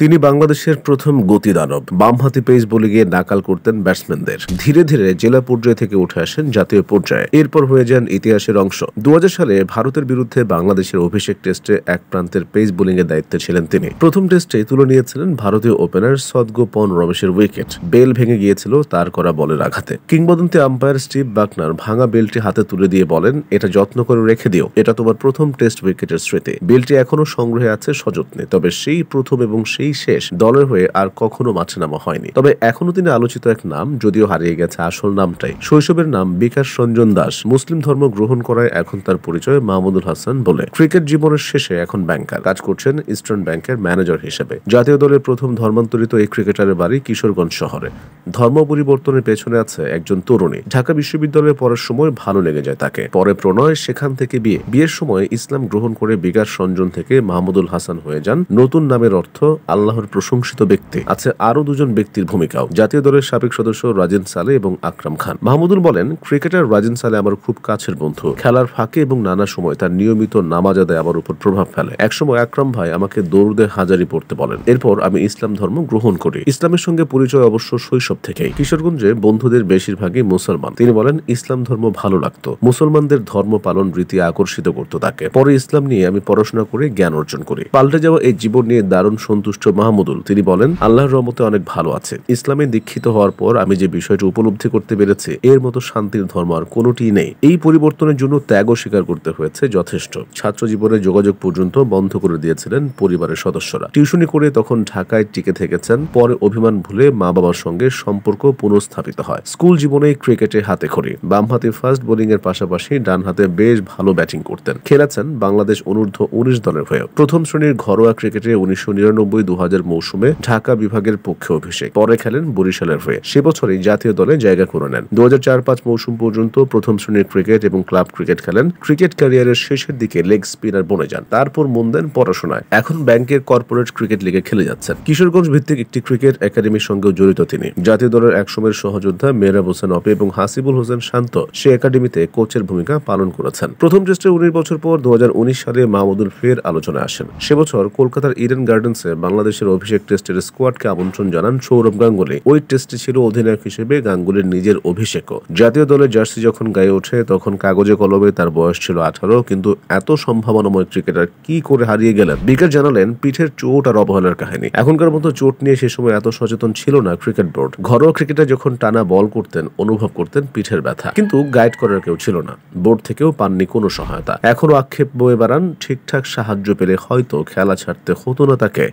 তিনি বাংলাদেশের প্রথম গতিদানব। বামহাতি পেস বোলিংয়ে নাকাল করতেন ব্যাটসম্যানদের। ধীরে ধীরে জেলা পর্যায় থেকে উঠে আসেন জাতীয় পর্যায়ে, এরপর হয়ে যান ইতিহাসের অংশ। 2000 সালে ভারতের বিরুদ্ধে বাংলাদেশের অভিষেক টেস্টে এক প্রান্তের পেস বোলিংয়ের দায়িত্বে ছিলেন তিনি। প্রথম টেস্টে তুলে নিয়েছিলেন ভারতীয় ওপেনার সদগোপন রমেশের উইকেট। বেল ভেঙে গিয়েছিল তার করা বলের আঘাতে। কিংবদন্তি আম্পায়ার স্টিভ বাকনার ভাঙা বেলটি হাতে তুলে দিয়ে বলেন, এটা যত্ন করে রেখে দিও, এটা তোমার প্রথম টেস্ট উইকেটের স্মৃতি। বেলটি এখনো সংগ্রহে আছে সযত্নে। তবে সেই প্রথম এবং সেই শেষ দলের হয়ে আর কখনো মাঠে নামা হয়নি। তবে এখনো তিনি আলোচিত এক নাম, যদিও হারিয়ে গেছে আসল নামটাই। শৈশবের নাম বিকাশ রঞ্জন দাস। মুসলিম ধর্ম গ্রহণ করায় এখন তার পরিচয় মাহমুদুল হাসান বলে। ক্রিকেট জীবনের শেষে এখন ব্যাংকার, কাজ করছেন ইস্টার্ন ব্যাংকের ম্যানেজার হিসেবে। জাতীয় দলের প্রথম ধর্মান্তরিত এই ক্রিকেটারের বাড়ি কিশোরগঞ্জ শহরে। ধর্ম পরিবর্তনের পেছনে আছে একজন তরুণী। ঢাকা বিশ্ববিদ্যালয়ে পড়ার সময় ভালো লেগে যায় তাকে। পরে প্রণয়, সেখান থেকে বিয়ের সময় ইসলাম গ্রহণ করে বিকাশ রঞ্জন থেকে মাহমুদুল হাসান হয়ে যান। নতুন নামের অর্থ আল্লাহর প্রশংসিত ব্যক্তি। আছে আরো দুজন ব্যক্তির ভূমিকাও, জাতীয় দলের সাবেক সদস্য রাজেন সালে এবং আকরাম খান। মাহমুদুল বলেন, ক্রিকেটার রাজেন সালে আমার খুব কাছের বন্ধু। খেলার ফাঁকে এবং নানা সময় তার নিয়মিত নামাজ আদায় আমার উপর প্রভাব ফেলে। একসময় আকরাম ভাই আমাকে দরুদে হাজারি পড়তে বলেন। এরপর আমি ইসলাম ধর্ম গ্রহণ করি। ইসলামের সঙ্গে পরিচয় অবশ্য শৈশব থেকেই। কিশোরগঞ্জে বন্ধুদের বেশিরভাগই মুসলমান। তিনি বলেন, ইসলাম ধর্ম ভালো লাগতো। মুসলমানদের ধর্ম পালন রীতি আকর্ষিত করতো তাকে। পরে ইসলাম নিয়ে আমি পড়াশোনা করে জ্ঞান অর্জন করি। পাল্টে যাওয়া এই জীবন নিয়ে দারুণ সন্তুষ্ট মাহমুদুল। তিনি বলেন, আল্লাহর রহমতে অনেক ভালো আছে। ইসলামে দীক্ষিত হওয়ার পর আমি যে বিষয়টি উপলব্ধি করতে পেরেছি, এর মতো শান্তির ধর্ম আর কোনোটি নেই। এই পরিবর্তনের জন্য ত্যাগও স্বীকার করতে হয়েছে যথেষ্ট। ছাত্র জীবনে যোগাযোগ পর্যন্ত বন্ধ করে দিয়েছিলেন পরিবারের সদস্যরা। টিউশনি করে তখন ঢাকায় টিকে থেকেছেন। পরে অভিমান ভুলে মা বাবার সঙ্গে সম্পর্ক পুনঃস্থাপিত হয়। স্কুল জীবনে ক্রিকেটে হাতে খড়ি। বামহাতে ফাস্ট বোলিং এর পাশাপাশি ডান হাতে বেশ ভালো ব্যাটিং করতেন। খেলেছেন বাংলাদেশ অনূর্ধ্ব 19 দলের হয়ে। প্রথম শ্রেণীর ঘরোয়া ক্রিকেটে 1999-2000 মৌসুমে ঢাকা বিভাগের পক্ষে অভিষেক। পরে খেলেন বরিশালের হয়ে। সে বছরই জাতীয় দলে জায়গা করে নেন। 2004-05 মৌসুম পর্যন্ত প্রথম শ্রেণীর ক্রিকেট এবং ক্লাব ক্রিকেট খেলেন। ক্রিকেট ক্যারিয়ারের শেষের দিকে লেগ স্পিনার বনে যান। তারপর মন দেন পড়াশোনায়। এখন ব্যাংকের কর্পোরেট ক্রিকেট লিগে খেলে যাচ্ছেন। কিশোরগঞ্জ ভিত্তিক একটি ক্রিকেট একাডেমির সঙ্গেও জড়িত তিনি। জাতীয় দলের একসময়ের সহযোদ্ধা মেহরাব হোসেন অপি এবং হাসিবুল হোসেন শান্ত সে একাডেমিতে কোচের ভূমিকা পালন করেছেন। প্রথম টেস্টে 19 বছর পর 2019 সালে মাহমুদুল ফের আলোচনায় আসেন। সে বছর কলকাতার ইডেন গার্ডেন্সে বাংলাদেশের অভিষেক টেস্টের স্কোয়াডকে আমন্ত্রণ জানান সৌরভ গাঙ্গুলী। ওই টেস্টে ছিল অধিনায়ক হিসেবে গাঙ্গুলীর নিজের অভিষেকও। জাতীয় দলের জার্সি যখন গায়ে ওঠে তখন কাগজে কলমে তার বয়স ছিল 18, কিন্তু এত সম্ভাবনাময় ক্রিকেটার কি করে হারিয়ে গেলেন? বিকাশ জানালেন, পিঠের চোট আর অবহেলার কাহিনী। এখনকার মতো চোট নিয়ে সে সময় এত সচেতন ছিল না ক্রিকেট বোর্ড। ঘরোয়া ক্রিকেটে যখন টানা বল করতেন অনুভব করতেন পিঠের ব্যথা, কিন্তু গাইড করার কেউ ছিল না। বোর্ড থেকেও পাননি কোনো সহায়তা। এখনো আক্ষেপ বয়ে বেড়ান, ঠিকঠাক সাহায্য পেলে হয়তো খেলা ছাড়তে হতো না তাকে।